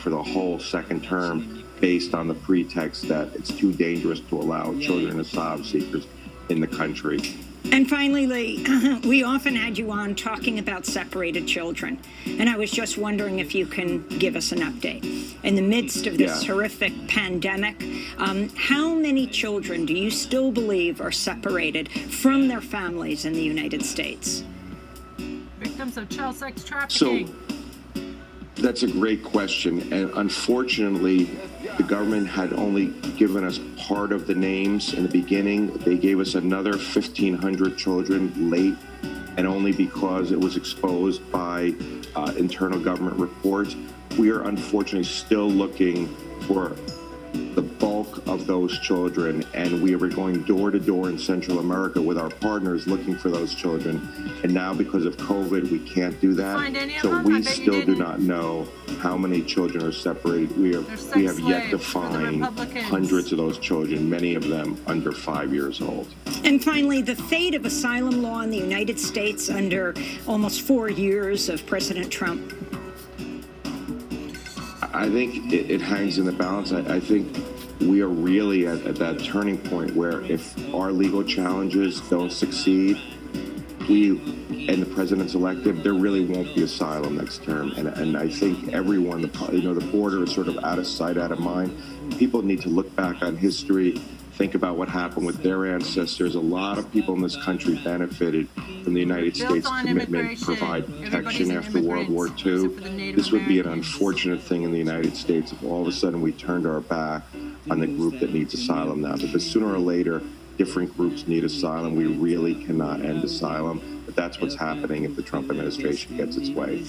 for the whole second term based on the pretext that it's too dangerous to allow children and asylum seekers in the country. And finally, Lee, we often had you on talking about separated children, and I was just wondering if you can give us an update. In the midst of this horrific pandemic, how many children do you still believe are separated from their families in the United States? Victims of child sex trafficking. So that's a great question, and unfortunately, the government had only given us part of the names in the beginning. They gave us another 1,500 children late, and only because it was exposed by internal government reports. We are unfortunately still looking for the bulk of those children, and we were going door to door in Central America with our partners looking for those children. And now because of COVID, we can't do that. So we still do not know how many children are separated. We have yet to find hundreds of those children, many of them under 5 years old. And finally, the fate of asylum law in the United States under almost 4 years of President Trump. I think it hangs in the balance. I think we are really at that turning point where if our legal challenges don't succeed, and the president's elected, there really won't be asylum next term. And I think everyone, the border is sort of out of sight, out of mind. People need to look back on history, think about what happened with their ancestors. A lot of people in this country benefited from the United States' commitment to provide protection after World War II. This would be an unfortunate thing in the United States if all of a sudden we turned our back on the group that needs asylum now. Because sooner or later, different groups need asylum. We really cannot end asylum. But that's what's happening if the Trump administration gets its way.